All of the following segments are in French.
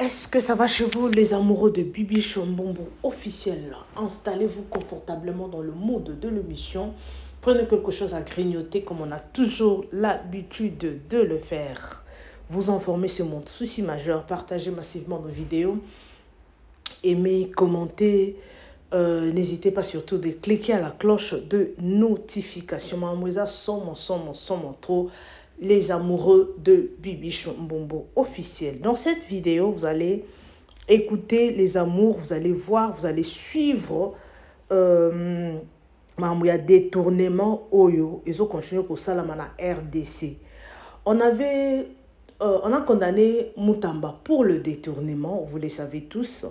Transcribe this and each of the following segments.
Est-ce que ça va chez vous, les amoureux de Bibi Chombombo officiel? Installez-vous confortablement dans le mode de l'émission. Prenez quelque chose à grignoter comme on a toujours l'habitude de le faire. Vous informez sur mon souci majeur. Partagez massivement nos vidéos. Aimez, commentez. N'hésitez pas surtout de cliquer à la cloche de notification. Mademoiselle, sommes trop les amoureux de Bibi Chombombo officiel. Dans cette vidéo, vous allez écouter les amours, vous allez voir, vous allez suivre il y a détournement Oyo. Ils ont continué pour ça la RDC. On a condamné Moutamba pour le détournement, vous le savez tous,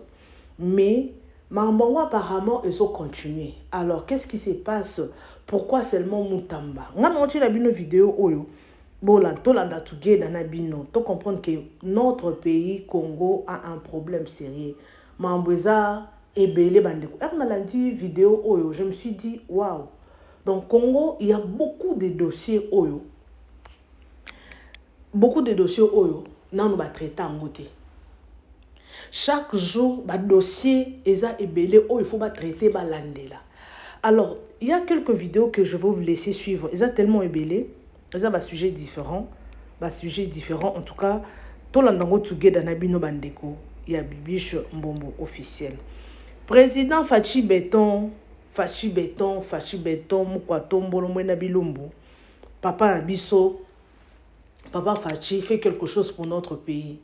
mais apparemment, ils ont continué. Alors, qu'est-ce qui se passe? Pourquoi seulement Moutamba? On a montré une vidéo Oyo. To comprendre que notre pays, Congo, a un problème sérieux. Mambouza et Belé Bandeko. Vidéo Oyo, je me suis dit, waouh. Donc, Congo, il y a beaucoup de dossiers Oyo. Beaucoup de dossiers Oyo. Nous va traiter en côté. Chaque jour, le dossier et Belé Oyo, il faut traiter Balandela. Alors, il y a quelques vidéos que je vais vous laisser suivre. Ils ont tellement ébélé. C'est un sujet différent. En tout cas, tout le monde il y a Bibi Chombombo officiel. Président Fachi Béton, Moukwatombo, Bilombo. Papa Abisso, Papa Fachi fait quelque chose pour notre pays.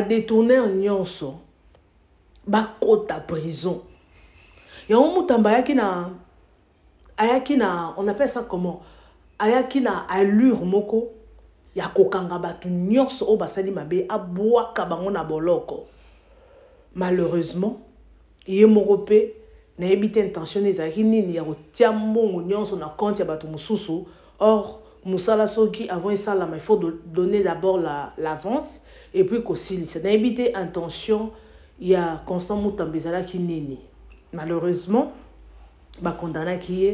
Détourner en nyonso, côte à prison. Il y a un Moutamba qui on appelle ça comment? Ayaki na allure moko ya kokanga batu nyonso o basali mabe abwaka bango na boloko. Malheureusement, ye moko pe na ebite intention ezaki nini ya kotia mbongo nyonso na compte ya batu mususu. Or musala soki avant ça il faut donner d'abord l'avance et puis kosilisa. Na ebite intention ya Constant Moutamba ezalaki nini. Malheureusement, condamné qui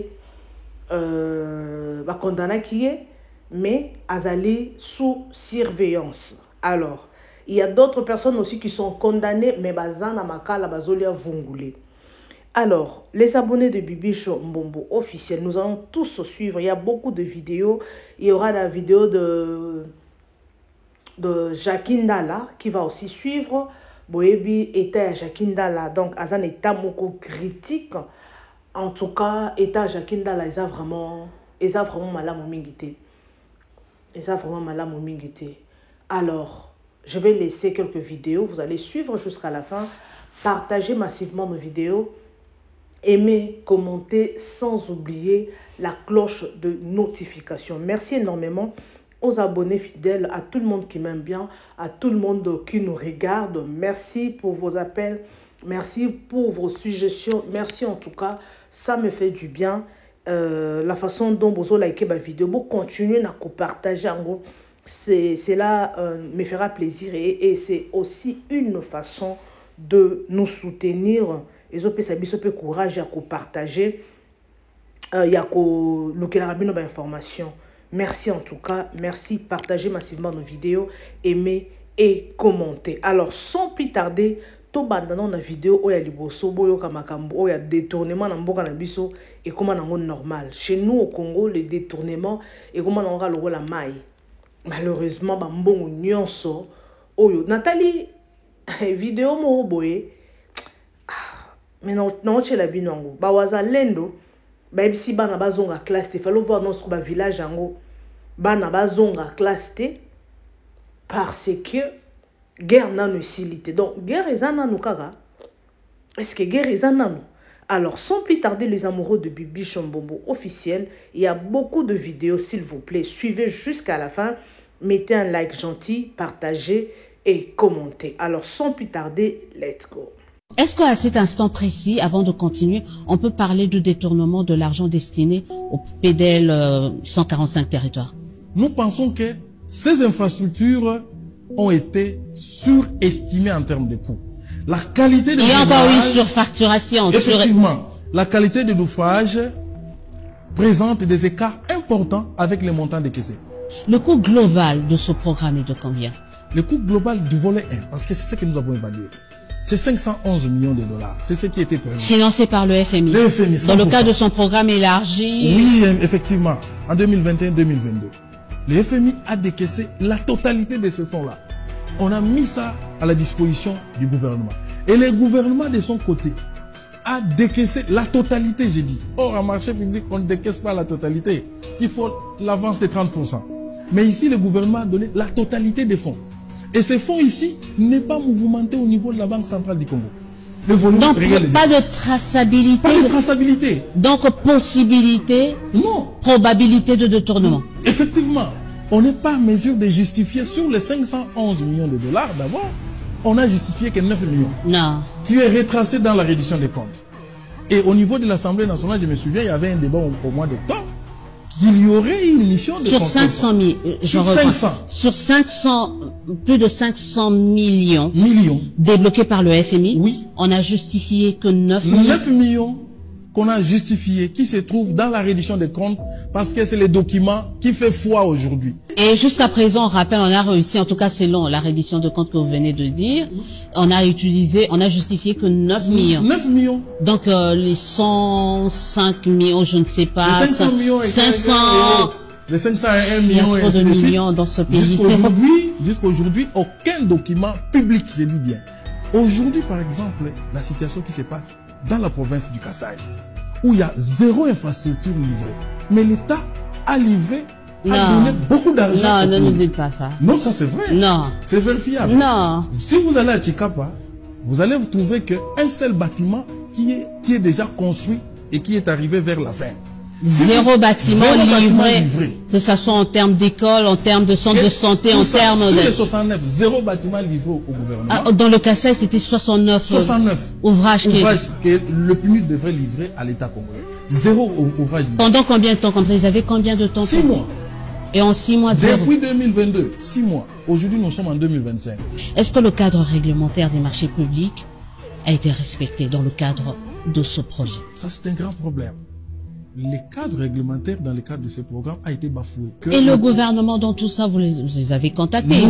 est mais Azali sous surveillance. Alors, il y a d'autres personnes aussi qui sont condamnées, mais bazana makala bazolia vungule. Alors, les abonnés de Bibi Chombombo officiel, nous allons tous suivre. Il y a beaucoup de vidéos. Il y aura la vidéo de Jakindala qui va aussi suivre. Boebi était Jakindala, donc Azan est moko critique. En tout cas, état Jakindala, ils ont vraiment malade mingité. Alors, je vais laisser quelques vidéos. Vous allez suivre jusqu'à la fin. Partagez massivement nos vidéos. Aimez, commentez, sans oublier la cloche de notification. Merci énormément aux abonnés fidèles, à tout le monde qui m'aime bien, à tout le monde qui nous regarde. Merci pour vos appels. Merci pour vos suggestions. Merci en tout cas. Ça me fait du bien. La façon dont vous likez ma vidéo, vous continuez à partager. Cela me fera plaisir et c'est aussi une façon de nous soutenir. Et ça peut courage à partager. Il y a que information. Merci en tout cas. Merci. Partagez massivement nos vidéos. Aimez et commentez. Alors, sans plus tarder, tout bandana na vidéo oya liboso boyo kamakambo oya détournement na mboka na biso et comment nango normal. Chez nous au Congo, le détournement et comment nango logo la maille. Malheureusement ba mbongo nyonso oyo Nathalie vidéo mo boye mais non chez la binango ba wazalendo ba ebisi bana bazonga classe te fallait voir notre ba village ango bana bazonga classe te parce que guerre n'a pas silité. Donc, guerre est un anou kaga. Est-ce que guerre est un anou? Alors, sans plus tarder, les amoureux de Bibi Chombombo officiel, il y a beaucoup de vidéos, s'il vous plaît. Suivez jusqu'à la fin. Mettez un like gentil, partagez et commentez. Alors, sans plus tarder, let's go. Est-ce qu'à cet instant précis, avant de continuer, on peut parler de détournement de l'argent destiné au PDL 145 territoires? Nous pensons que ces infrastructures ont été surestimés en termes de coûts. La qualité de il y a encore une surfacturation. Effectivement, la qualité de l'ouvrage présente des écarts importants avec les montants décaissés. Le coût global de ce programme est de combien? Le coût global du volet 1, parce que c'est ce que nous avons évalué, c'est 511 millions de dollars. C'est ce qui était prévu. Financé par le FMI. Le FMI, 100%. Dans le cadre de son programme élargi. Oui, effectivement. En 2021-2022. Le FMI a décaissé la totalité de ces fonds-là. On a mis ça à la disposition du gouvernement. Et le gouvernement, de son côté, a décaissé la totalité, j'ai dit. Or, en marché public, on ne décaisse pas la totalité. Il faut l'avance de 30%. Mais ici, le gouvernement a donné la totalité des fonds. Et ces fonds ici n'est pas mouvementé au niveau de la Banque centrale du Congo. Le volume, donc, pas de traçabilité. Pas de traçabilité. Donc, possibilité. Non. Probabilité de détournement. Effectivement, on n'est pas en mesure de justifier sur les 511 millions de dollars d'abord. On a justifié que 9 millions. Non. Qui est retracé dans la reddition des comptes. Et au niveau de l'Assemblée nationale, je me souviens, il y avait un débat au mois d'octobre. Qu'il y aurait une mission de sur 500 000, sur 500. Sur 500, plus de 500 millions. Débloqués par le FMI. Oui. On a justifié que 9 millions. 9 millions qu'on a justifié, qui se trouvent dans la reddition des comptes, parce que c'est le document qui fait foi aujourd'hui. Et jusqu'à présent, on rappelle, on a réussi, en tout cas selon la reddition de comptes que vous venez de dire, on a justifié que 9 millions. 9 millions. Donc les 105 millions, je ne sais pas. Les 500 millions. 500. Les 501 millions. Il y a trop de millions dans ce pays. Jusqu'à aujourd'hui, aucun document public, je dis bien. Aujourd'hui, par exemple, la situation qui se passe dans la province du Kasaï, où il y a 0 infrastructure livrée. Mais l'État a livré, a donné beaucoup d'argent. Non, ne dites pas ça. Non, ça c'est vrai. Non. C'est vérifiable. Non. Si vous allez à Tchikapa, vous allez vous trouver qu'un seul bâtiment qui est déjà construit et qui est arrivé vers la fin. 0 bâtiment livré. Que ce soit en termes d'école, en termes de centre de santé, en termes de... Sur les 69, 0 bâtiment livré au gouvernement. Ah, dans le Kasaï, c'était 69 ouvrages que le PNUD devrait livrer à l'État congolais. 0 ouvrage livré. Pendant combien de temps comme ça? Ils avaient combien de temps? 6 mois. Et en 6 mois, 0. Depuis 2022, 6 mois. Aujourd'hui, nous sommes en 2025. Est-ce que le cadre réglementaire des marchés publics a été respecté dans le cadre de ce projet? Ça, c'est un grand problème. Le cadre réglementaire dans le cadre de ce programme a été bafoué. Et le gouvernement dans tout ça, vous les avez contactés?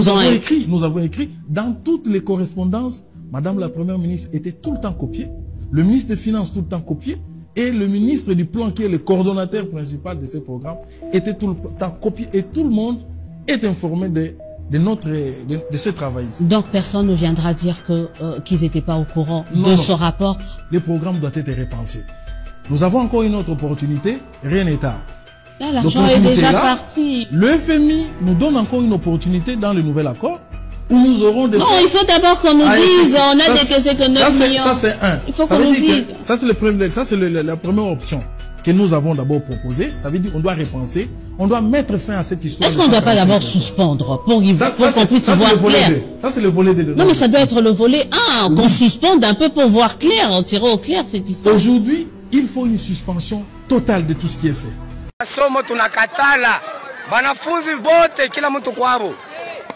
Nous avons écrit dans toutes les correspondances. Madame la Première ministre était tout le temps copiée. Le ministre des Finances tout le temps copié. Et le ministre du Plan, qui est le coordonnateur principal de ce programme, était tout le temps copié. Et tout le monde est informé de ce travail ici. Donc personne ne viendra dire qu'ils n'étaient pas au courant de ce rapport. Le programme doit être repensé. Nous avons encore une autre opportunité, rien n'est tard. L'argent est déjà parti. Le FMI nous donne encore une opportunité dans le nouvel accord où nous aurons des... Non, il faut d'abord qu'on nous dise, on a décaissé que 9 millions. Ça c'est un. Il faut qu'on nous dise. Ça c'est la première option que nous avons d'abord proposée. Ça veut dire qu'on doit repenser, on doit mettre fin à cette histoire. Est-ce qu'on ne doit pas d'abord suspendre pour qu'on puisse voir clair? Ça c'est le volet des... Non mais ça doit être le volet 1, qu'on suspende un peu pour voir clair, en tirer au clair cette histoire. Aujourd'hui, il faut une suspension totale de tout ce qui est fait. Masomo tunakatala. Banafunzi bote kila mtu kwao.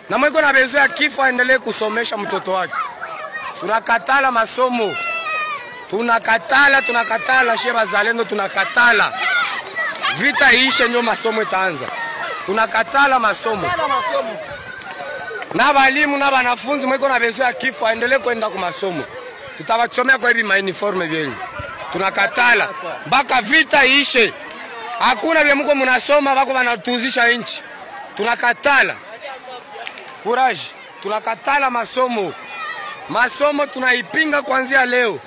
Na mwiko na bezo ya kifo aendelee kusomesha mtoto wake. Tunakatala masomo. Tunakatala sheba zalendo tunakatala. Vita ishe nyo masomo itaanza. Tunakatala masomo. Na walimu na wanafunzi mwiko na bezo ya kifo aendelee kwenda kwa masomo. Tutawachomea kwa hivi uniforme vyenyu. Tunakatala mpaka vita ishe. Hakuna vya mko mnasoma wako wanatuzisha nchi. Tunakatala. Courage. Tunakatala masomo. Masomo tunaipinga kuanzia leo.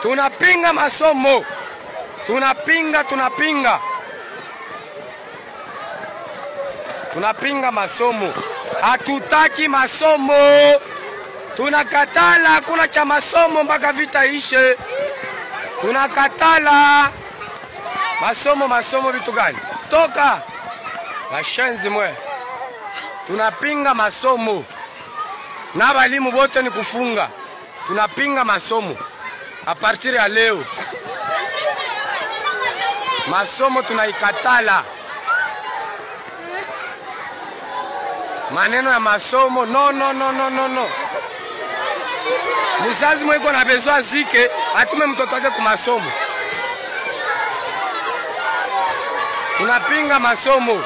Tunapinga masomo. Tunapinga. Tunapinga masomo. Hatutaki masomo. Tunakatala, hakuna cha masomo mpaka vita ishe. Tunakatala. Masomo vitu gani? Toka. Mashenzi mwe. Tunapinga masomo. Na walimu wote ni kufunga. Tunapinga masomo. A partir ya leo. Masomo tunaikatala. Maneno ya masomo no. Mzazi mwiko na besoin zike atume mtoto wake kwa masomo. Tunapinga masomo.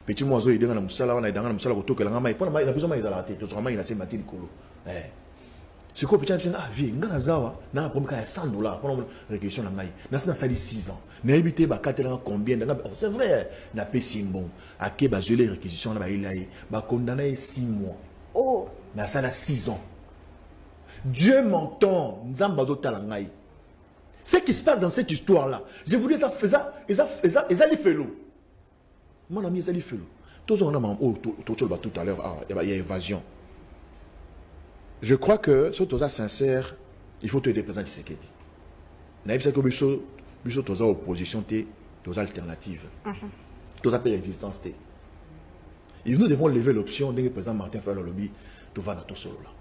petit moiseau il est dans la moussala on est dans la moussala au toque la main pour la main il a besoin de la tête la main il a ses matines colo c'est quoi petit ah vie ngana zawa na pour me $100 pour réquisition la main na sali 6 ans na habité ba katela combien c'est vrai na pe simbon à ke ba gelé réquisition là ba il ba condamné 6 mois oh na ça 6 ans Dieu m'entend nzamba zo talangai. Ce qui se passe dans cette histoire là je vous dis ça les fait l'eau mon ami ça les fait l'eau tous on a tout à l'heure il y a évasion. Je crois que si tu es sincère, il faut te représenter ce qu'il dit. Naïb c'est que tu es opposition, tu es alternative. Tu es résistance. Et nous devons lever l'option de président Martin Fayulu lobby tu vas dans ton solo là.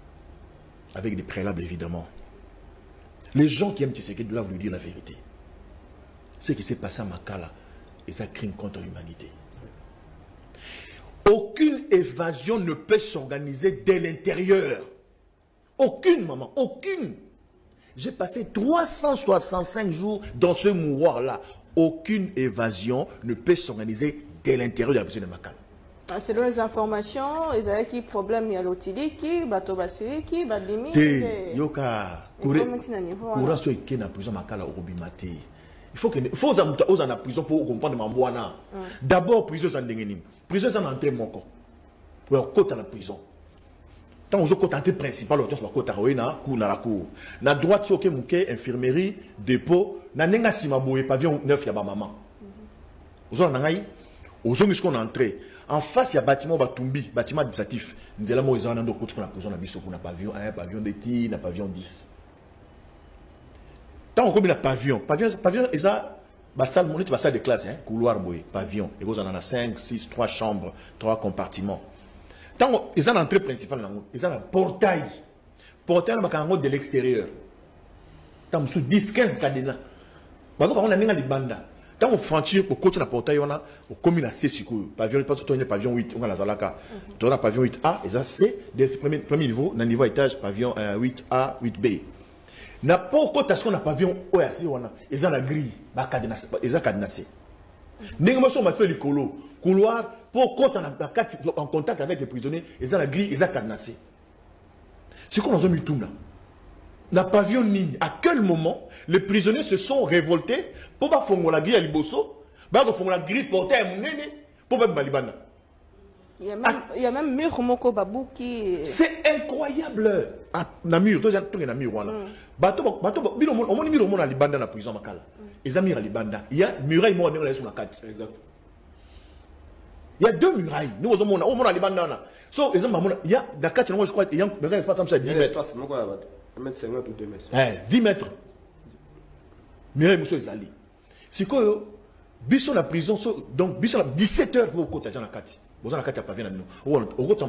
Avec des préalables évidemment. Les gens qui aiment Tshisekedi doivent lui dire la vérité. Ce qui s'est passé à Makala est un crime contre l'humanité. Aucune évasion ne peut s'organiser dès l'intérieur. Aucune, maman, aucune. J'ai passé 365 jours dans ce mouroir-là. Aucune évasion ne peut s'organiser dès l'intérieur de la prison de Makala. Selon les informations, il y a des problèmes, il y a l'Otiliki, Batobasiriki, Badimi. Yoka, courant sur la prison Makala au Robimate. Il faut que aux en prison pour comprendre Mambouana. D'abord, prison sans dégainer. Prison sans entrer mon corps. Pour côté à la prison. Tant aux autres côtés principal, on va côté à la cour. Na droite, il y a infirmerie, dépôt, na nenga simaboué, pavillon 9, il y a maman. Aux autres, aux autres, qu'on entré. En face, il y a bâtiment Batumbi, bâtiment administratif. Nous allons voir les autres qu'on a prison, on a pavillon 1, pavillon de Ti, pavillon 10. Tant qu'on a pavillon, et ça, salle de classe, couloir, pavillon. Et vous en avez 5, 6, 3 chambres, 3 compartiments. Tant ils ont l'entrée principale, ils ont un portail. Portail de l'extérieur. Tant sous 10, 15 cadenas. Quand on a des bandes. Tant on franchit pour côté le portail, on a comme il a C pavillon, pavillon 8, on a la Zalaka. On a pavillon 8A, et ça c'est le premier niveau, dans le niveau étage, pavillon 8A, 8B. N'a pas côté ce qu'on a pavillon OAC, ils ont la grille, ils ont cadenassé. Négociation m'a fait le couloir pour quand on en contact avec les prisonniers, ils ont la grille, ils ont cadenassé. C'est qu'on a mis tout là. N'a pavillon ligne. À quel moment les prisonniers se sont révoltés pour pas faire la grille à Liboso, pour faire la grille portée à Mounene, pour pas Malibana. Il y a même Mur Moko Babou qui. C'est incroyable. Namur, deux ans, tout est Namur. Bato, on m'a mis au monde à Libanda dans la prison Makala. Ils ont mis à Libanda. Il y a muraille moi on est sur la carte. Il y a 2 murailles. Nous au monde à Libanda. So il y a la carte je crois il y a un espace comme ça 10 mètres. 1m50 ou 2 mètres. 10 mètres. Muraille monsieur Zali. C'est quoi biso la prison donc biso 17h pour côté dans la carte. Vous avez la carte à pavillon nous. Au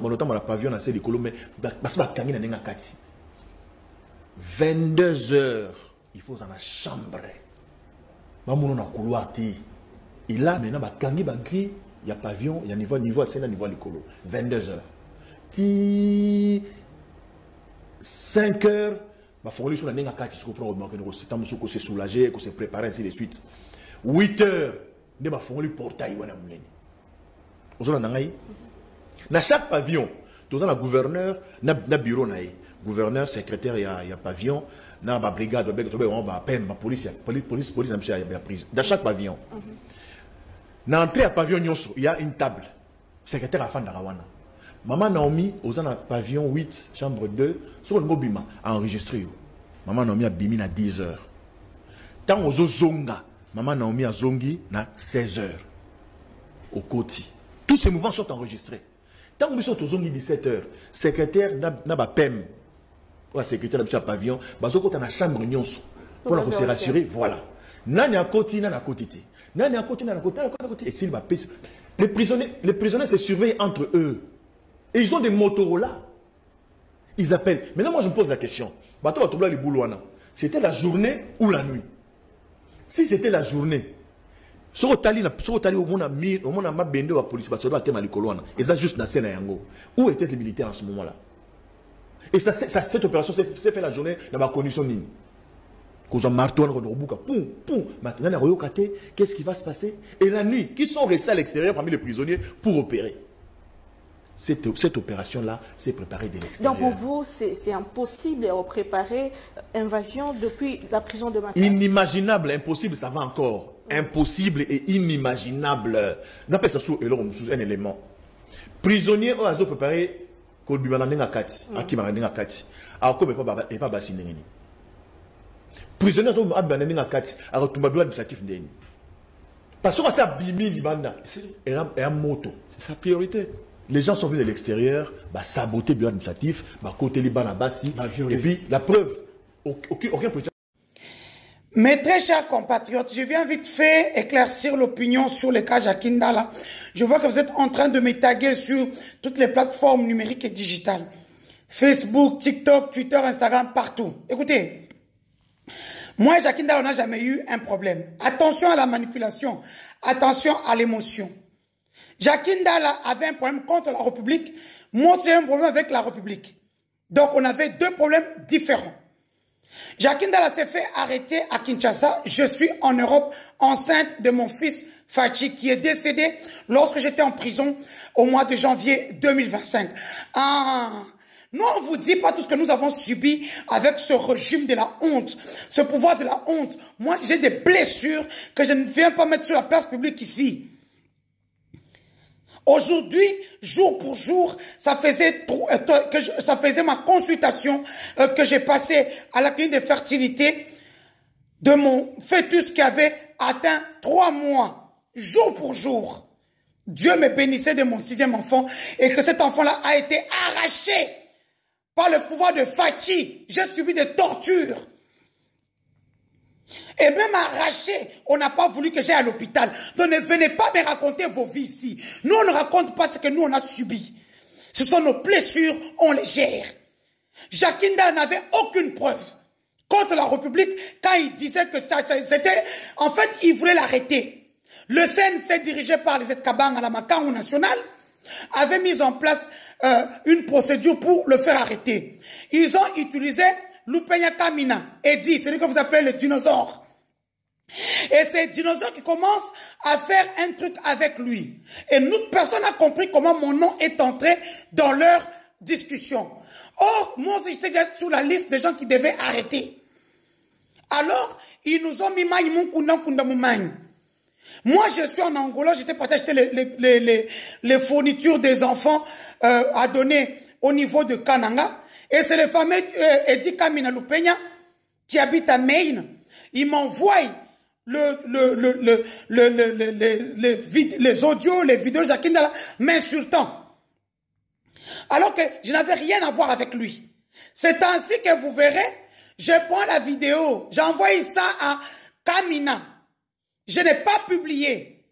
notamment la pavillon dans ces Colo mais parce que kangi na nga carte. 22h, il faut dans la chambre. Ba mono na couloir ti. Et là maintenant ba kangi ba gris, il y a pavillon, il y a niveau c'est là niveau Colo. 22h. Ti 5h, ba fongoli sur la nga carte ce qu'on prend que c'est temps que se soulager, que se préparer ainsi de suite. 8h, ne ba fongoli portail wana munene. Dans chaque pavillon, nous avons un gouverneur, un bureau, gouverneur, secrétaire, il y a pavillon, il y a une brigade, il y a une police, dans chaque pavillon. Dans l'entrée à pavillon, il y a une table. Secrétaire à Fandarawana. Maman Naomi, aux un pavillon 8, chambre 2, sur le Mobima, a enregistré. Maman Naomi a bimi à 10h. Tant aux Zonga, Maman Naomi a Zongi à 16h. Au côté. Tous ces mouvements sont enregistrés. Tant que nous sommes aux 17h, secrétaire n'a pas PEM, la secrétaire de pavillon, bazo dans la chambre nyonso pour se rassurer, voilà. Nani à côté, nani à côté. Nani à côté, nani à côté. Et s'il va payer, les prisonniers se surveillent entre eux. Et ils ont des Motorola. Ils appellent. Maintenant, moi, je me pose la question. C'était la journée ou la nuit? Si c'était la journée, sur Otali, au monde a mis la police, et ça juste dans la scène. Où étaient les militaires en ce moment-là? Et cette opération s'est fait la journée dans ma condition. Maintenant, qu'est-ce qui va se passer? Et la nuit, qui sont restés à l'extérieur parmi les prisonniers pour opérer? Cette opération-là s'est préparée de l'extérieur. Donc pour vous, c'est impossible de préparer invasion depuis la prison de Makala. Inimaginable, impossible, ça va encore. Impossible et inimaginable. N'appelle ça sous un élément. Prisonniers ont préparé prisonniers ont parce que ça et un moto. C'est sa priorité. Les gens sont venus de l'extérieur, saboter le bureau administratif, côté Liban, et puis la preuve, aucun politicien. Mes très chers compatriotes, je viens vite fait éclaircir l'opinion sur le cas Jacques Ndala. Je vois que vous êtes en train de me taguer sur toutes les plateformes numériques et digitales. Facebook, TikTok, Twitter, Instagram, partout. Écoutez, moi et Jacques Ndala, on n'a jamais eu un problème. Attention à la manipulation, attention à l'émotion. Jacques Ndala avait un problème contre la République. Moi, j'ai un problème avec la République. Donc, on avait deux problèmes différents. Jacques Ndala s'est fait arrêter à Kinshasa. Je suis en Europe enceinte de mon fils Fachi qui est décédé lorsque j'étais en prison au mois de janvier 2025. Nous, on ne vous dit pas tout ce que nous avons subi avec ce régime de la honte, ce pouvoir de la honte. Moi, j'ai des blessures que je ne viens pas mettre sur la place publique ici. Aujourd'hui, jour pour jour, ça faisait ma consultation que j'ai passée à la clinique de fertilité de mon fœtus qui avait atteint 3 mois, jour pour jour. Dieu me bénissait de mon 6e enfant et que cet enfant-là a été arraché par le pouvoir de Fachi. J'ai subi des tortures. Et même arraché, on n'a pas voulu que j'aille à l'hôpital. Donc ne venez pas me raconter vos vies ici. Nous, on ne raconte pas ce que nous, on a subi. Ce sont nos blessures, on les gère. Jacques Ndala n'avait aucune preuve contre la République quand il disait que c'était... En fait, il voulait l'arrêter. Le CNC, dirigé par les Kabang à la Makamou nationale, avait mis en place une procédure pour le faire arrêter. Ils ont utilisé Lupenya Kamina, Eddie, celui que vous appelez le dinosaure. Et c'est le dinosaure qui commence à faire un truc avec lui. Et nous, personne n'a compris comment mon nom est entré dans leur discussion. Or, moi aussi, j'étais déjà sur la liste des gens qui devaient arrêter. Alors, ils nous ont mis Maïmoun. Moi, je suis en Angola, j'étais parti acheter les fournitures des enfants à donner au niveau de Kananga. Et c'est le fameux Eddie Kamina Lupenya qui habite à Maine. Il m'envoie les audios, les vidéos de Jacques Ndala m'insultant. Alors que je n'avais rien à voir avec lui. C'est ainsi que vous verrez, je prends la vidéo, j'envoie ça à Kamina. Je n'ai pas publié.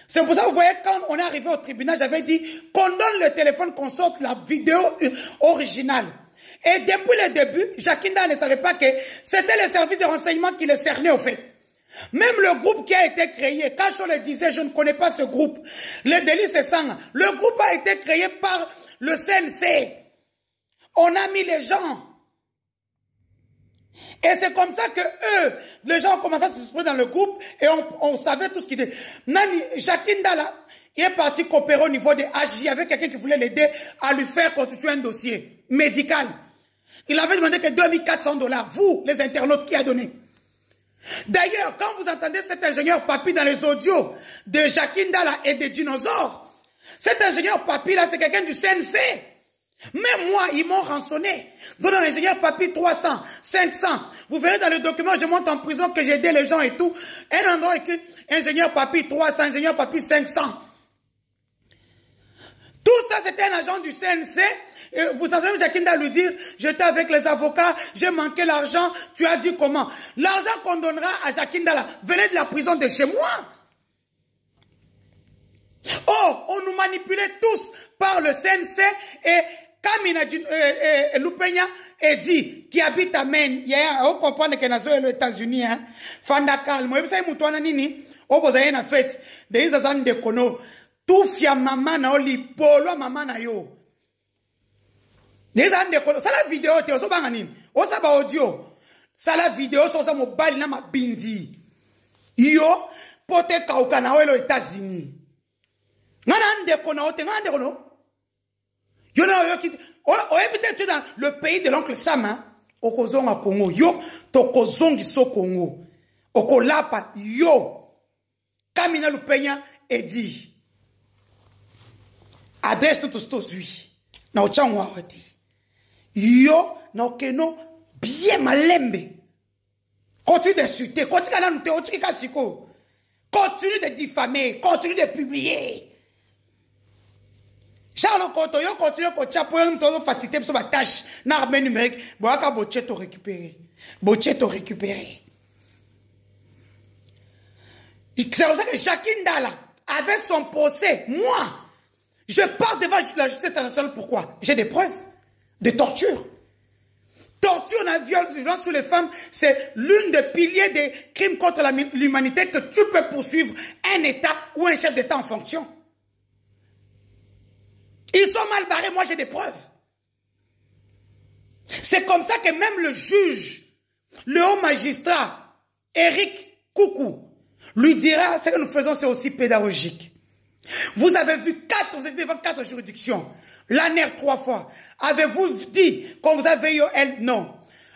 C'est pour ça que vous voyez, quand on est arrivé au tribunal, j'avais dit qu'on donne le téléphone, qu'on sorte la vidéo originale. Et depuis le début, Jacques Ndala ne savait pas que c'était le service de renseignement qui le cernait au fait. Même le groupe qui a été créé, quand je le disais, je ne connais pas ce groupe, le délit c'est ça. Le groupe a été créé par le CNC. On a mis les gens. Et c'est comme ça que eux, les gens ont commencé à s'exprimer dans le groupe et on savait tout ce qu'il était. Jacques Ndala, il est parti coopérer au niveau des AJ avec quelqu'un qui voulait l'aider à lui faire constituer un dossier médical. Il avait demandé que $2400. Vous, les internautes, qui a donné? D'ailleurs, quand vous entendez cet ingénieur Papi dans les audios de Jacques Ndala et des dinosaures, cet ingénieur Papi là, c'est quelqu'un du CNC. Même moi, ils m'ont rançonné. Donne un ingénieur Papi 300, 500. Vous verrez dans le document, je monte en prison que j'ai aidé les gens et tout. Un endroit écrit ingénieur Papi 300, ingénieur Papi 500. Tout ça, c'était un agent du CNC. Et vous entendez Jacques Ndala lui dire, j'étais avec les avocats, j'ai manqué l'argent. Tu as dit comment? L'argent qu'on donnera à Jacques Ndala venait de la prison de chez moi. Oh, on nous manipulait tous par le CNC et Kamina Lupenya Eddie qui habite à Maine. On comprend que nous sommes aux États-Unis. Fanda calme. Vous savez, nous avons nini? On vous a une fête. Des gens de kono. Tout fia maman na oli polo maman na yo. Des gens de kono. Ça la vidéo te oso banganin. Osa ba audio. Ça la vidéo sur ça mobile na ma bindi. Yo pote kauka na aux États-Unis. Ngana ndeko na ote ngana ndeko no. Yo na yo ki peut-être dans le pays de l'oncle Sam hein. Okozonga Congo yo tokozongi so Congo. Okolapa yo. Kamina Lupenya edi. Adresse tout stozui. Na ochangwa odi. Yo na okeno bien malembe. Continue d'insulter, continue de diffamer, continue de publier. Charles Kotoyo continue de faciliter sur ma tâche. N'armée numérique, boaka boche to récupérer. Boche to récupérer. C'est comme ça que Jacqueline Dala avait son procès. Moi, je pars devant la justice internationale. Pourquoi? J'ai des preuves de torture. Torture, violence sur les femmes, c'est l'une des piliers des crimes contre l'humanité que tu peux poursuivre un État ou un chef d'État en fonction. Ils sont mal barrés, moi j'ai des preuves. C'est comme ça que même le juge, le haut magistrat, Eric Koukou, lui dira, ce que nous faisons c'est aussi pédagogique. Vous avez vu vous êtes devant 4 juridictions. L'ANER 3 fois. Avez-vous dit qu'on vous a veillé au L? Non.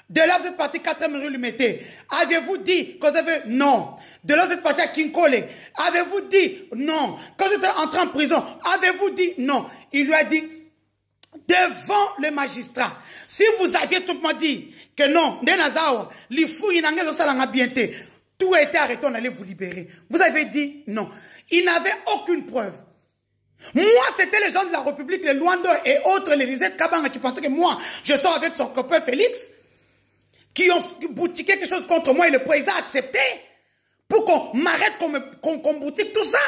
De là, vous êtes parti 4e rue Lumété. Avez-vous dit que vous avez... Non. De là, vous êtes parti à Kinkole. Avez-vous dit non? Quand vous êtes entré en prison, avez-vous dit non? Il lui a dit, devant le magistrat, si vous aviez tout le monde dit que non, tout était arrêté, on allait vous libérer. Vous avez dit non. Il n'avait aucune preuve. Moi, c'était les gens de la République, les Luando et autres, les Lisette Kabanga qui pensaient que moi, je sors avec son copain Félix, qui ont boutiqué quelque chose contre moi et le président a accepté pour qu'on m'arrête, qu'on boutique tout ça.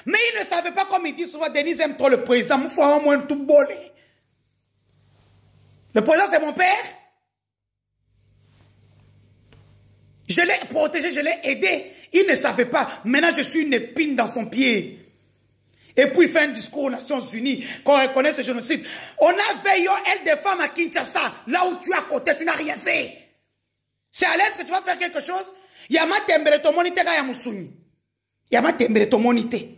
Mais il ne savait pas, comme il dit souvent, Denise aime trop le président. Il faut moins tout bolé. Le président, c'est mon père. Je l'ai protégé, je l'ai aidé. Il ne savait pas. Maintenant, je suis une épine dans son pied. Et puis, il fait un discours aux Nations Unies qu'on reconnaît ce génocide. On a veillé elle des femmes à Kinshasa. Là où tu es à côté, tu n'as rien fait. C'est à l'aise que tu vas faire quelque chose. Yama tembele to monite ga ya musuni. Yama tembele to monite.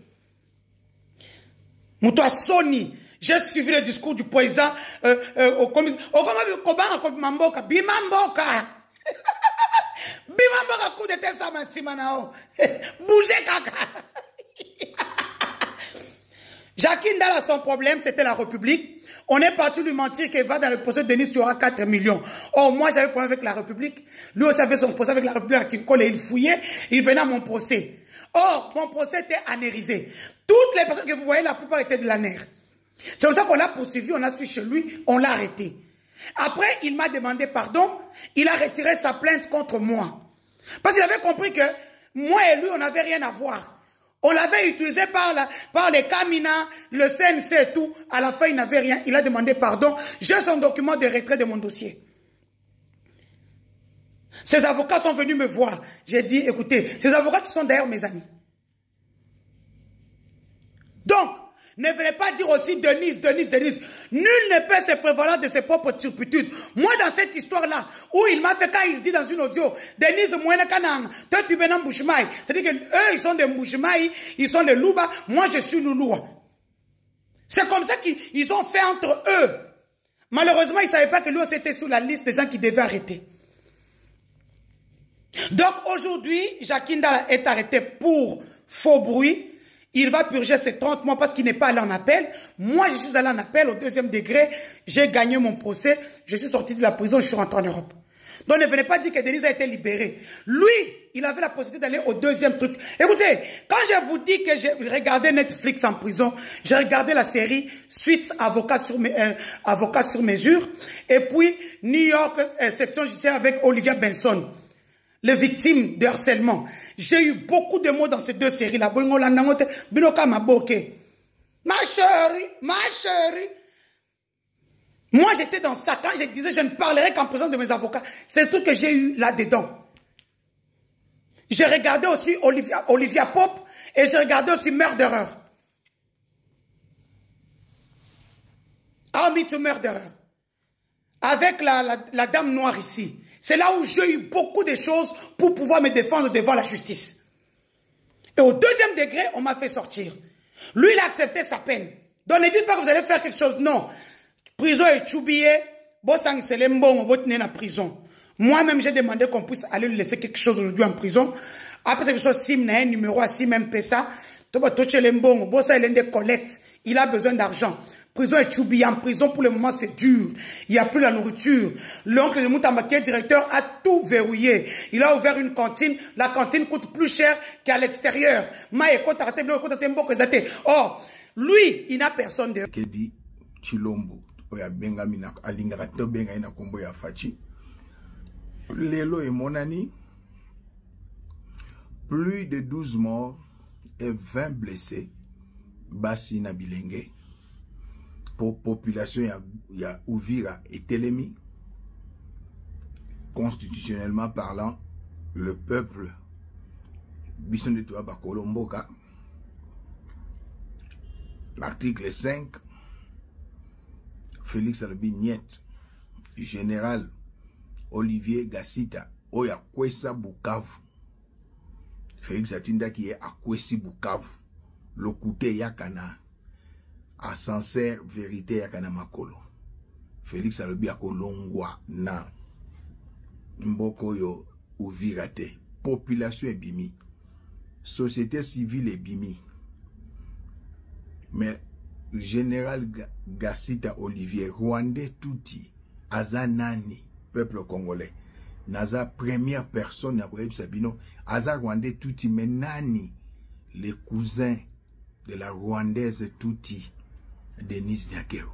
Moutoua Sony. J'ai suivi le discours du président au comité. Bimamboka. Bimamboka coup de tête sama simanao. Bougez kaka. Jacqueline Dala, son problème, c'était la République. On est parti lui mentir qu'il va dans le procès de Denis, il y aura 4 millions. Or, moi, j'avais un problème avec la République. Lui aussi avait son procès avec la République à Kinkole et il fouillait. Il venait à mon procès. Or, mon procès était anérisé. Toutes les personnes que vous voyez, la plupart étaient de l'ANER. C'est pour ça qu'on l'a poursuivi, on a suivi chez lui, on l'a arrêté. Après, il m'a demandé pardon. Il a retiré sa plainte contre moi. Parce qu'il avait compris que moi et lui, on n'avait rien à voir. On l'avait utilisé par les Kamina, le CNC et tout. À la fin, il n'avait rien. Il a demandé pardon. J'ai son document de retrait de mon dossier. Ses avocats sont venus me voir. J'ai dit, écoutez, ces avocats qui sont d'ailleurs mes amis. Donc, ne venez pas dire aussi Denise. Nul ne peut se prévaloir de ses propres turpitudes. Moi, dans cette histoire-là, où il m'a fait, quand il dit dans une audio, Denise Mouena Kanang, toi tu es Mbouchmaï. C'est-à-dire qu'eux, ils sont des Mbouchmaï, ils sont des Louba, moi je suis Louloua. C'est comme ça qu'ils ont fait entre eux. Malheureusement, ils ne savaient pas que lui était sous la liste des gens qui devaient arrêter. Donc aujourd'hui, Jacqueline Dala est arrêtée pour faux bruit. Il va purger ses 30 mois parce qu'il n'est pas allé en appel. Moi, je suis allé en appel au 2e degré. J'ai gagné mon procès. Je suis sorti de la prison. Je suis rentré en Europe. Donc, ne venez pas dire que Denise a été libéré. Lui, il avait la possibilité d'aller au 2e truc. Écoutez, quand je vous dis que j'ai regardé Netflix en prison, j'ai regardé la série Suits, avocat sur mesure. Et puis, New York, section judiciaire avec Olivia Benson. Les victimes de harcèlement. J'ai eu beaucoup de mots dans ces 2 séries-là. Ma chérie. Moi, j'étais dans ça. Quand je disais, je ne parlerai qu'en présence de mes avocats. C'est le truc que j'ai eu là-dedans. J'ai regardé aussi Olivia Pope et j'ai regardé aussi Murderer. How Me to Murderer. Avec la dame noire ici. C'est là où j'ai eu beaucoup de choses pour pouvoir me défendre devant la justice. Et au deuxième degré, on m'a fait sortir. Lui, il a accepté sa peine. Donc ne dites pas que vous allez faire quelque chose. Non. Prison est choubillé. Bossang c'est l'embon, on va tenir la prison. Moi-même, j'ai demandé qu'on puisse aller lui laisser quelque chose aujourd'hui en prison. Après, c'est que Sim n'a un numéro à Sim Mpesa. Il a besoin d'argent. Prison est choubillé. En prison, pour le moment, c'est dur. Il n'y a plus la nourriture. L'oncle de Moutamba, qui est directeur, a tout verrouillé. Il a ouvert une cantine. La cantine coûte plus cher qu'à l'extérieur. Oh, lui, il n'a personne de... Chilombo, oya bengamina alingaka to benga ina kombo ya fachi. Lelo et monani, plus de 12 morts et 20 blessés, Bassi na Bilenge, pour population ya Uvira et Telemi. Constitutionnellement parlant, le peuple Bisson de Touaba Kolomboka, l'article 5, Félix Alobi Niet, général Olivier Gassita, Oya Kwesa Bukavu. Félix Atinda qui est à Kwesi Bukavu. Le côté Yakana, à sincère vérité Yakana Makolo. Félix Alobi Akolongwa na Mboko yo Uvirate. Population est bimi. Société civile est bimi. Mais Général Gassita Olivier, Rwandais Touti, Azanani, peuple congolais, Naza première personne à Sabino, Aza Rwandais Touti, mais Nani, les cousins de la Rwandaise Touti, Denise Nyakero.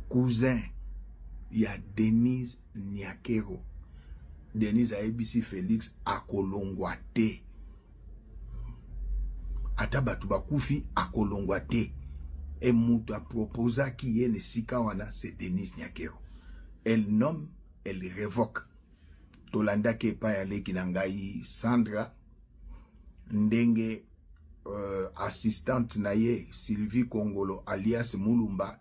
Cousin, il y a Denise Nyakero. Denise a ABC Félix Akolongwate. Atabatuba Koufi Akolongwate. Et Moutou a proposé qui est le Sikawana, c'est Denise Nyakero. Elle nomme, elle révoque. Tolanda Kepa Yale Kinangayi Sandra, Ndenge, assistante naye, Sylvie Kongolo, alias Moulumba,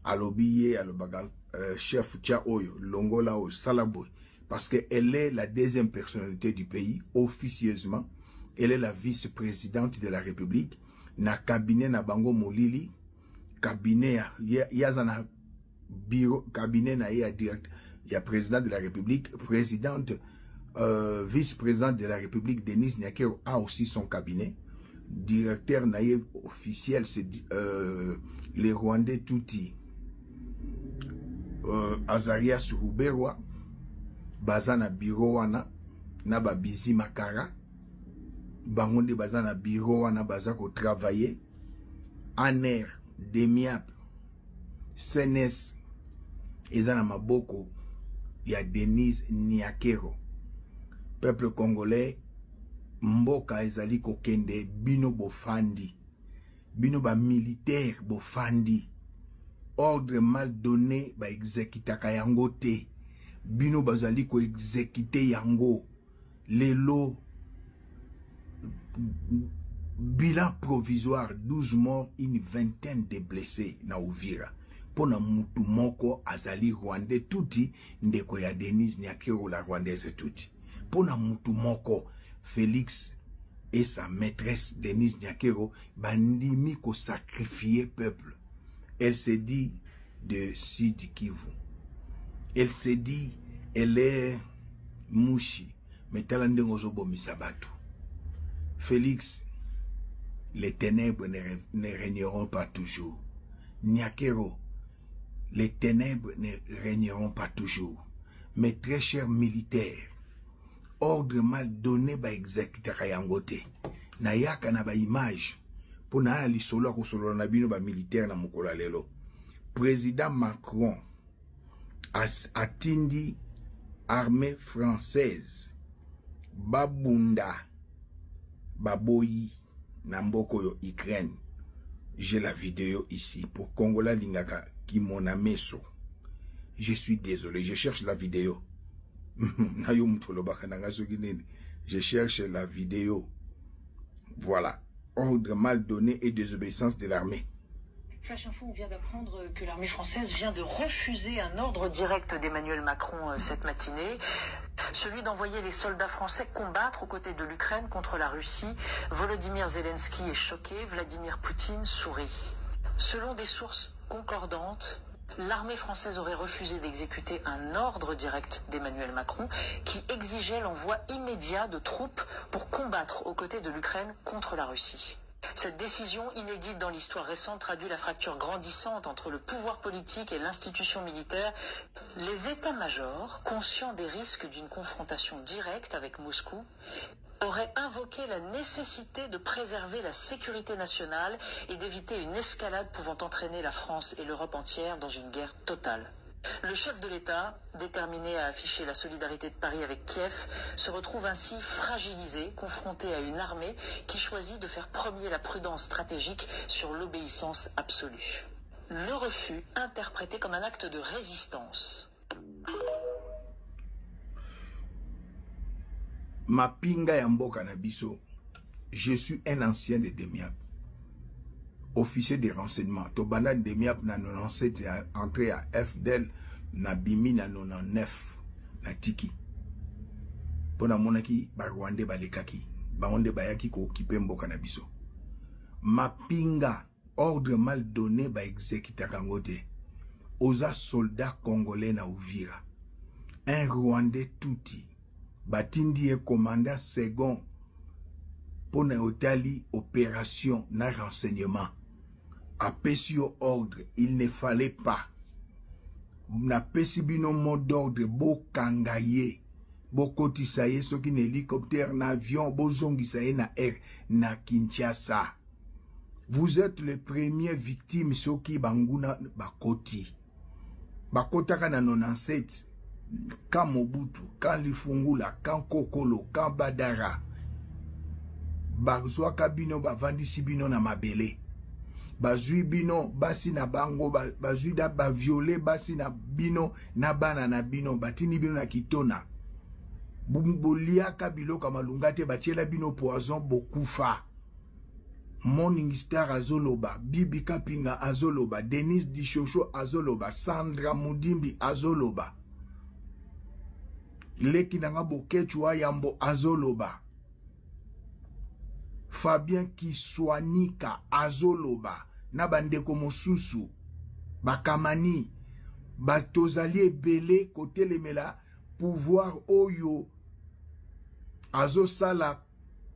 Alobiye, Alobaga, chef Tcha Oyo, Longola au Salaboy. Parce qu'elle est la deuxième personnalité du pays, officieusement. Elle est la vice-présidente de la République. Na cabinet na Bango Molili. Cabinet, yazana bureau, cabinet na ya direct, il y a président de la République, présidente, vice-présidente de la République, Denise Nyakero a aussi son cabinet, directeur naïe officiel, c'est les Rwandais Touti, Azarias Ruberwa, Bazana bureau wana, Naba Bizi Makara, Bangonde Bazana bureau wana, Bazako travailler, Aner, Demiap, Senes, Ezana Maboko, il y a Denise Nyakero. Peuple congolais, Mboka Ezali Kokende, Bino Bofandi, Bino ba militaire Bofandi, ordre mal donné ba exékitaka yango te, Bino bazali ko exékité yango, lelo, bilan provisoire, 12 morts, une vingtaine de blessés na Uvira. Pona mutu moko azali Rwandais Touti, ndeko ya Denise Nyakero la Rwandaise Touti. Pona mutu moko, Félix et sa maîtresse Denise Nyakero, bandimi ko sacrifier peuple. Elle se dit de Sud Kivu. Elle se dit, elle est Mouchi, mais talande ngozobo misabatu. Félix, les ténèbres ne régneront pas toujours. Nyakero, les ténèbres ne régneront pas toujours. Mais très chers militaires, ordre mal donné ba exécuter yangote. Na yaka na ba image, pour na li solo ko solo na bino ba militaire na mukola lelo. Président Macron atindi armée française babunda baboyi Namboko yo Ukraine. J'ai la vidéo ici pour Kongola Lingaka Kimona Meso. Je suis désolé, je cherche la vidéo. Je cherche la vidéo. Voilà. Ordre mal donné et désobéissance de l'armée. Flash Info, on vient d'apprendre que l'armée française vient de refuser un ordre direct d'Emmanuel Macron cette matinée, celui d'envoyer les soldats français combattre aux côtés de l'Ukraine contre la Russie. Volodymyr Zelensky est choqué, Vladimir Poutine sourit. Selon des sources concordantes, l'armée française aurait refusé d'exécuter un ordre direct d'Emmanuel Macron qui exigeait l'envoi immédiat de troupes pour combattre aux côtés de l'Ukraine contre la Russie. Cette décision inédite dans l'histoire récente traduit la fracture grandissante entre le pouvoir politique et l'institution militaire. Les états-majors, conscients des risques d'une confrontation directe avec Moscou, auraient invoqué la nécessité de préserver la sécurité nationale et d'éviter une escalade pouvant entraîner la France et l'Europe entière dans une guerre totale. Le chef de l'État, déterminé à afficher la solidarité de Paris avec Kiev, se retrouve ainsi fragilisé, confronté à une armée qui choisit de faire premier la prudence stratégique sur l'obéissance absolue. Le refus interprété comme un acte de résistance. Mapinga ya mboka na biso, je suis un ancien de DEMIAP, officier de renseignement. Tobanda de DEMIAP na 97 entré à FDL na bimi na 99 na tiki. Pona monaki ba Rwanda balekaki, ba onde bayaki ko okipe mboka na biso. Mapinga ordre mal donné ba exécuter kangote. Oza soldat congolais na Uvira. Un Rwandais touti. Batindi est commandant second pour Otali opération na renseignement. A pesio ordre, il ne fallait pas. Na pesibino mot d'ordre, bo kangaye, bo kotisaye, so ki na hélicoptère, na avion, bo zongisaye na air, na Kinshasa. Vous êtes les premières victimes, so ki banguna bakoti. Bakotaka na 97. Quand Mobutu, quand Lifungula, quand Kokolo, quand Badara, Bazwa Kabino, Bavandisi Bino na Mabele, Bazui Bino, Basi na Bango, Bazui da Baviole, Basi na Bino, Nabana na Bino, Batini Bino na Kitona, Bumbolia Kabilo Kamalungate, Bachela Bino Poison, Bokufa, Morning Star Azoloba, Bibi Kapinga Azoloba, Denis Dishosho Azoloba, Sandra Mudimbi Azoloba, Leki nanga bokechua yambo azoloba. Fabien Kiswanika azoloba. Nabandeko mosusu. Bakamani. Batozali ebele kote lemela. Pouvoir oyo. Azosala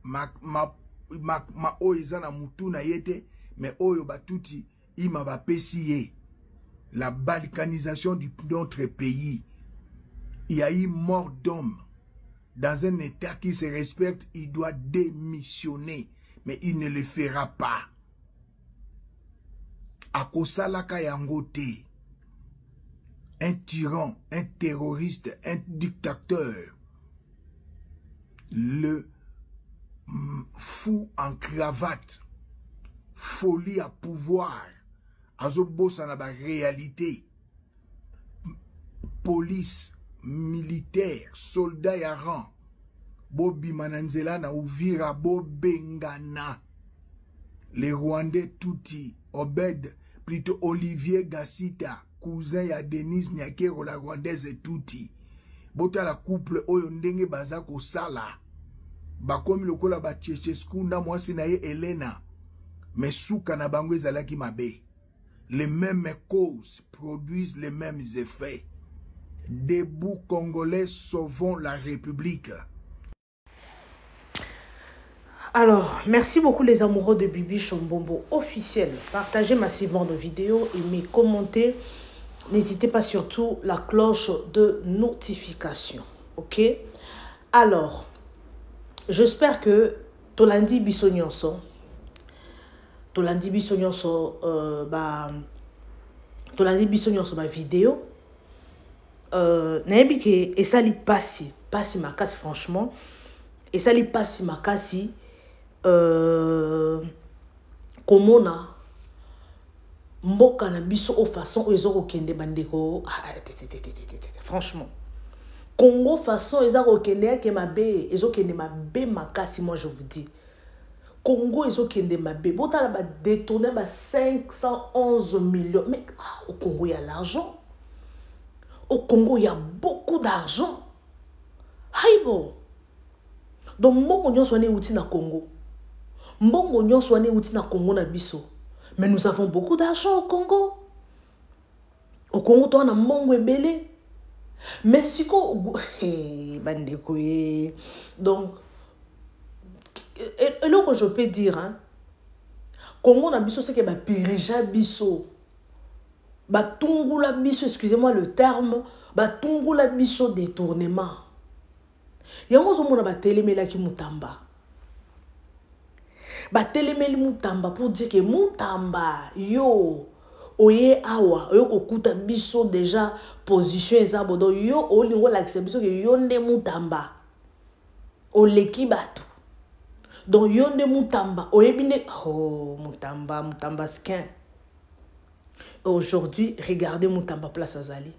ma oizana mutuna yete. Mais oyo batuti ima bapesi ye. La balkanisation de notre pays. Il y a eu mort d'homme. Dans un État qui se respecte, il doit démissionner. Mais il ne le fera pas. Akosalaka yangote. Un tyran, un terroriste, un dictateur. Le fou en cravate. Folie à pouvoir. Azobo sanaba réalité. Police. Militaire, soldat ya rang, Bobi Mananzela na Uvira, Bobengana, les Rwandais touti, Obed, plutôt Olivier Gassita, cousin ya Denise Nyakero, la Rwandaise touti, bota la couple oyo ndenge baza ko sala, bakomi lokola ba Chechesku na mwasi na ye Elena, mais souka na bango ezalaki mabe, les mêmes causes produisent les mêmes effets. Debout Congolais, sauvons la République. Alors, merci beaucoup les amoureux de Bibi Chombombo officiel. Partagez massivement nos vidéos, aimez, commentez. N'hésitez pas surtout la cloche de notification. Ok? Alors, j'espère que Tolandi Bissonyonso, Tolandi Bissonyonso, ma vidéo, nayebi ke esali pasi makasi franchement esali pasi makasi komona mboka na biso o façon oyo ezokokende bandeko franchement Congo façon ezokokende yake mabe ezokende mabe makasi. Moi je vous dis Congo ils ont kende mabe bota ba détourner ba 511 millions mais au Congo il y a l'argent. Au Congo il y a beaucoup d'argent. Haïbo. Donc mbongo nyonso ane uti na Congo. Mbongo nyonso ane uti na Congo na biso. Mais nous avons beaucoup d'argent au Congo. Au Congo toi na mbongo ebele. Mais si ko bandeko donc et là que je peux dire hein Congo na biso c'est que ba pirija biso ba tungula biso excusez-moi le terme ba tungula biso détournement yango zo mona ba telemela ki mutamba ba telemeli mutamba pour dire que mutamba yo oye awa oyo kokuta biso déjà position ezabo do yo olingo lakisa biso ke yo nde mutamba oleki bato donc yo nde mutamba oyebine oh mutamba skin aujourd'hui regardez mutamba place azali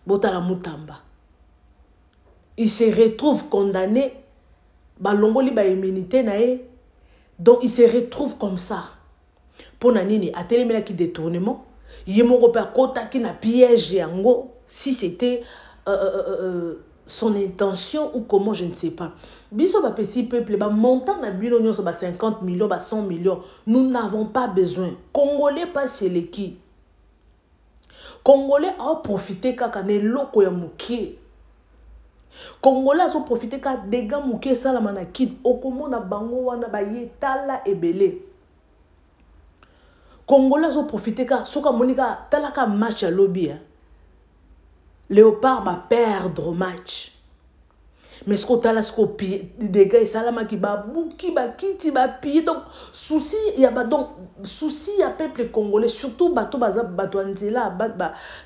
botala mutamba il se retrouve condamné balongoli ba immunité na ye donc il se retrouve comme ça pour nanini a télémela qui détournement yemoko pa kota ki na piège yango si c'était son intention ou comment je ne sais pas biso ba petit peuple ba montant na bino nyonso ba 50 millions ba 100 millions nous n'avons pas besoin congolais pas c'est les qui congolais a profité kaka ne loko ya mukie congolais a profité ka dega mukie sala mana kid okomona bango wana ba yetala ebele Congolais ont profité car soka monika talaka match à lobby Léopard va perdre match mais ce qu'on tala ce qu'on des gars salama qui ba bouki ba kiti ba pied donc souci il y a donc souci il y a peuple congolais surtout bato anzela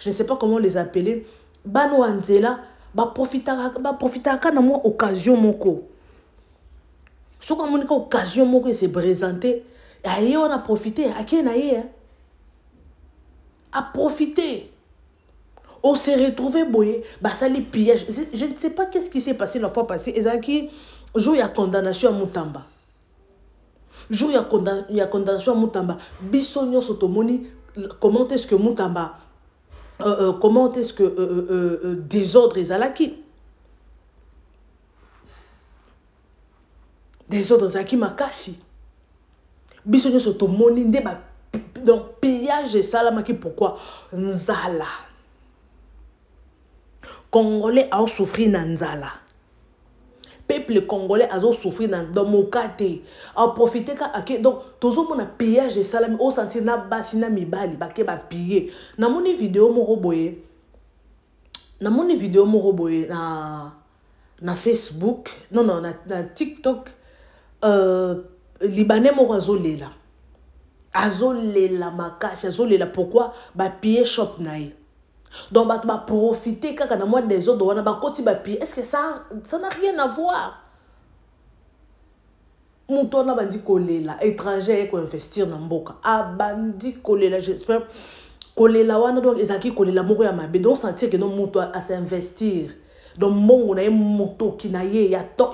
je ne sais pas comment les appeler bano anzela ba profita ka na mo occasion moko soka monika occasion moko se présenter. Aïe, on a profité. À qui on a profité. On s'est retrouvé boyé. Bah, ça les pièges. Je ne sais pas qu'est-ce qui s'est passé la fois passée. Ezaki, jour il y a condamnation à Moutamba. Jour il y a condamnation à Moutamba. Bissonio Sotomoni, comment est-ce que Moutamba, comment est-ce que désordre Ezalaki? Désordre Ezalaki Makasi. Bisonyo soto moni nde ba donc pillage salama ki pourquoi nzala congolais a souffrir na nzala peuple congolais a souffrir dans mokate a profiter ka donc toujours mona pillage salama au sentir na basi na mibali ba ke ba piller na moni vidéo moko boye na Facebook non na TikTok Libanais moko azolela makasi azolela pourquoi ba piller shop naï donc ba profiter kaka na mois des autres wana ba koti ba piller est-ce que ça n'a rien à voir mutona bandi kolela étranger ko investir na mboka bandi kolela j'espère kolela wana donc ezaki kolela moko ya mabe donc sentir que non muto à s'investir donc mongo na moto ki na ye ya to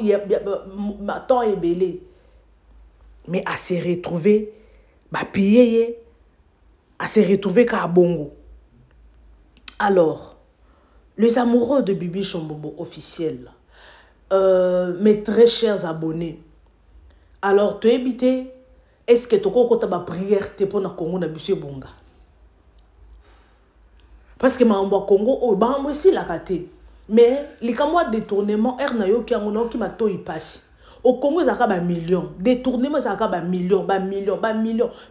ebele mais à se retrouver bah piller à se retrouver qu'à bongo. Alors les amoureux de Bibi Chombobo officiel mes très chers abonnés alors tu éviter est-ce que tu as ba prière te pour na Congo na biso bonga parce que ma mbo Congo o ba mo ici la kate mais les kamwa détournement erna yo ki ngono ki mato y passe. Au Congo, ça a millions. Détournement, ça a millions.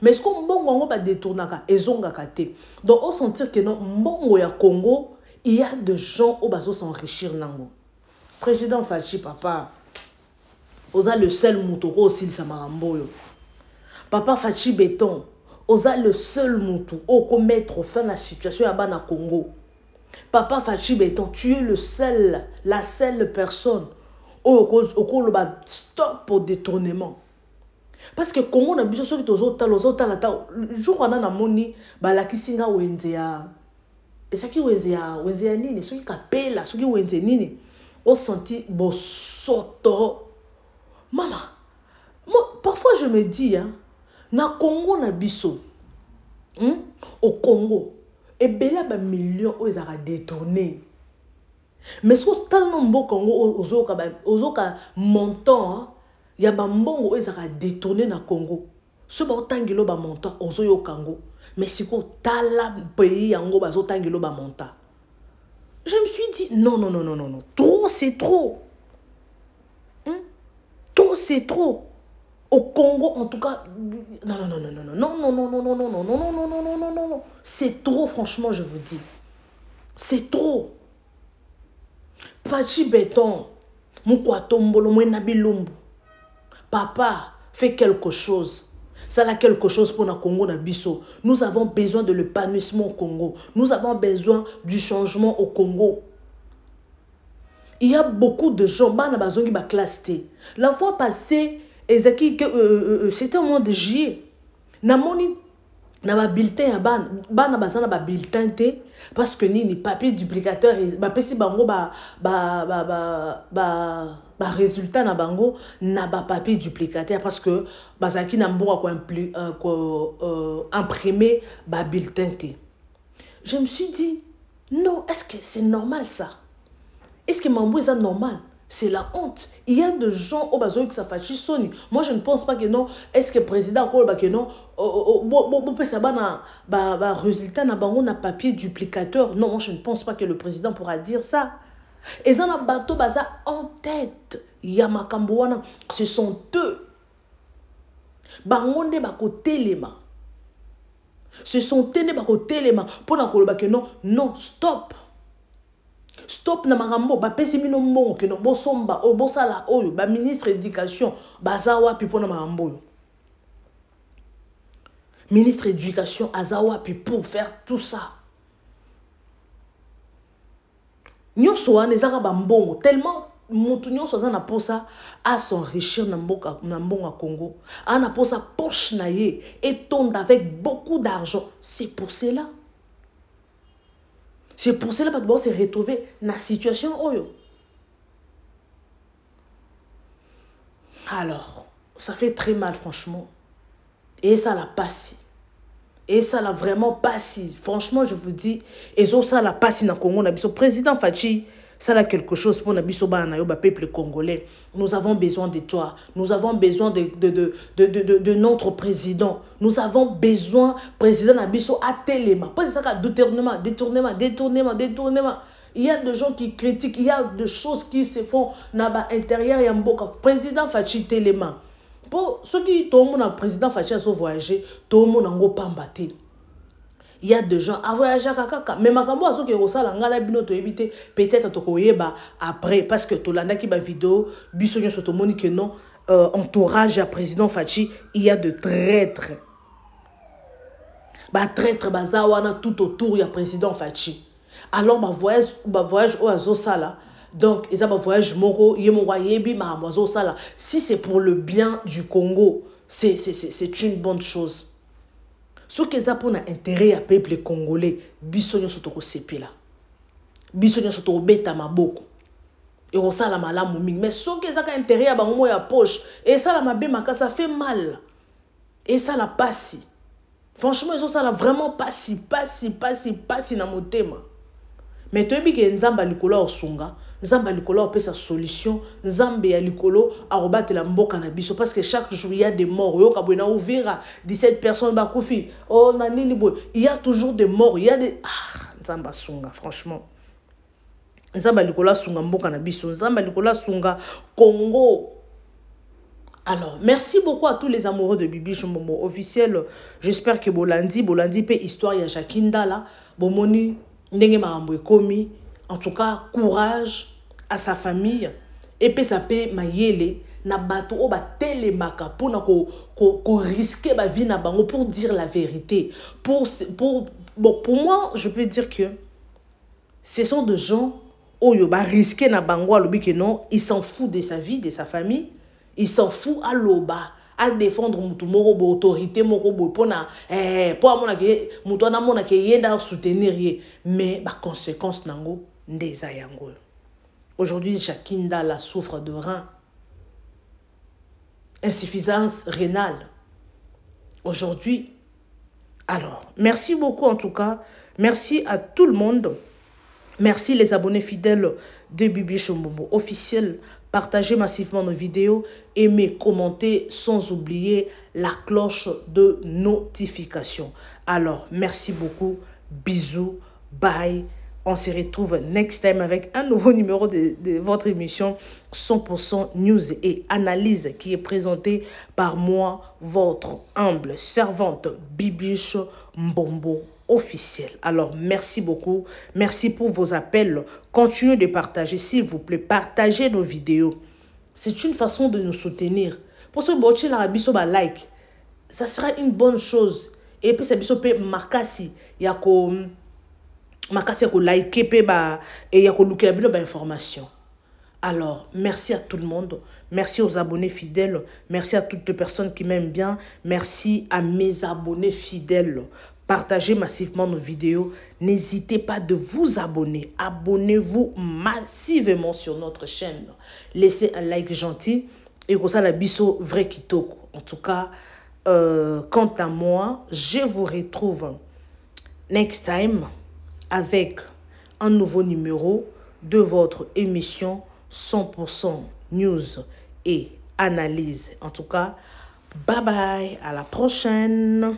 Mais ce qu'on bon va détourner, ils ont gâté. Donc, on sentir que non, bon au Congo, il y a des gens qui vont s'enrichir. Président Fachi, papa, on a le seul mouton aussi, ça m'a emboyé. Papa Fachi Béton, on a le seul mouton qui peut mettre fin à la situation à Bana Congo. Papa Fachi Béton, tu es la seule personne. Stop pour détournement. Parce que Congo na biso soki tozota jour wana na moni balakisinga wenze ya esaki wenze ya nini soki kapela soki wenze nini o senti bosoto mama Moi, parfois je me dis, hein, na Congo na biso, au Congo, et bela ba millions ils ont détourné. Mais ce que tellement beau Congo ozoka montant, il y a ba mbongo ils ont détourné na Congo. Ce ba tangilo ba montant ozoyo Congo. Mais si ko tala pays yango ba zo tangilo ba montant. Je me suis dit non. Trop c'est trop. Trop c'est trop. Au Congo, en tout cas, non. C'est trop, franchement, je vous dis. C'est trop. Fachi béton, Moukwatombolo, Mwenabilumbu. Papa, fais quelque chose. Ça a quelque chose pour le Congo Nabiso. Nous avons besoin de l'épanouissement au Congo. Nous avons besoin du changement au Congo. Il y a beaucoup de gens, la fois passée, c'était au mois de juillet. Namoni na bulletin ya bana bazana ba bulletin te parce que ni papier duplicateur ba pesi bango ba résultat na bango na ba papier duplicateur parce que bazaki na mboka ko imprimer ba bulletin te. Je me suis dit non, est-ce que c'est normal ça? Est-ce que Mambo est normal? C'est la honte. Il y a des gens au besoin que ça fait chisoni. Moi, je ne pense pas que non. Est-ce que le président que non? Résultat n'a papier duplicateur. Non, moi, je ne pense pas que le président pourra dire ça. Et ça n'a bateau baza en tête. Yamakamboana, ce sont eux. Bangonde bako telema. Ce sont eux bako telema. Pour que non, stop. Stop na marambo ba pesi mino mbongo ke no bosomba o bosala oyo ba ministre éducation bazawa pipo na marambo. Ministre éducation azawa pi pour faire tout ça. Nyonso ane zaka ba mbongo tellement mutu nyonso za na posa à s'enrichir na mbongo Congo. Ana posa poche na ye et tombe avec beaucoup d'argent. C'est pour cela. C'est pour cela que se retrouver dans la situation. Alors, ça fait très mal, franchement. Et ça l'a passé. Et ça l'a vraiment passé. Franchement, je vous dis, et ça l'a passé dans le Congo. Le président Fachi, ça a quelque chose pour le peuple congolais. Nous avons besoin de toi. Nous avons besoin de notre président. Nous avons besoin, président Nabiso, à Téléma. Pas ça, détournement. Il y a des gens qui critiquent. Il y a des choses qui se font dans l'intérieur. Il y a un président Fachi Téléma. Pour ceux qui, tout le monde, président Fachi a voyagé, tout le monde a pas battu. Il y a des gens à voyager à Kaka. Mais makambo aso ke rosala ngala bino to éviter peut-être to koyeba après parce que to landa ki ba vidéo biso nyo soto moni que non entourage à président Fachi, il y a de traîtres. Ba traîtres bazawana tout autour ya président Fachi. Alors ba voyage au azo sala. Donc ils a ba voyage moko yemo wayebi ma azo sala. Si c'est pour le bien du Congo, c'est une bonne chose. Ce qui est pour l'intérêt du peuple congolais, bisogno sotoko sepela. Bisogno sotoko beta maboko. Et on ça la malamu ming. Mais ce qui est intérêt à bango ya poche, et ça la mabemaka, ça fait mal. Et ça la passe. Franchement, ça la vraiment passe na motema. Mais tu as que nzamba likolo osunga, nzamba likolo opé sa solution, nzambe ya likolo arobate la mboka na biso parce que chaque jour il y a des morts. Yo kabona ouvira 17 personnes bakufi. Oh na nini boy, il y a toujours des morts, il y a des nzamba sunga franchement. Nzamba likolo sunga mboka na biso, nzamba likolo sunga Congo. Alors, merci beaucoup à tous les amoureux de Bibi Chombomo officiel. J'espère que Bolandi paie histoire ya Jakinda là, bomoni ndenge marambo ekomi. En tout cas, courage à sa famille. Et puis ça paie mayele na bato o ba telemaka pour na ko risquer ba vie na bango pour dire la vérité. Pour moi, je peux dire que ce sont des gens oyo ba risquer na bango alobi que non, il s'en fout de sa vie, de sa famille. Il s'en fout à l'oba, à défendre mutu moko bo autorité moko bo pona pour amona ke mutu na mona ke yenda soutenir ye mais ba conséquence nango ndeza yango. Aujourd'hui Jakinda la souffre de rein. insuffisance rénale. Aujourd'hui, alors, merci beaucoup en tout cas. Merci à tout le monde. Merci les abonnés fidèles de Bibi Chombobo officiel. Partagez massivement nos vidéos, aimez, commentez, sans oublier la cloche de notification. Alors, merci beaucoup. Bisous. Bye. On se retrouve next time avec un nouveau numéro de votre émission 100% News et Analyse qui est présentée par moi, votre humble servante Bibiche Mbombo officiel. Alors, merci beaucoup. Merci pour vos appels. Continuez de partager, s'il vous plaît. Partagez nos vidéos. C'est une façon de nous soutenir. Pour ce que la biso ba like, ça sera une bonne chose. Et puis, ça biso pe makasi. Yako makasi yako like pe ba et yako luke la bilo ba information. Alors, merci à tout le monde. Merci aux abonnés fidèles. Merci à toutes les personnes qui m'aiment bien. Merci à mes abonnés fidèles. Partagez massivement nos vidéos. N'hésitez pas de vous abonner. Abonnez-vous massivement sur notre chaîne. Laissez un like gentil. Et comme ça, la biso vrai kitoko. En tout cas, quant à moi, je vous retrouve next time avec un nouveau numéro de votre émission 100% News et Analyse. En tout cas, bye bye. À la prochaine.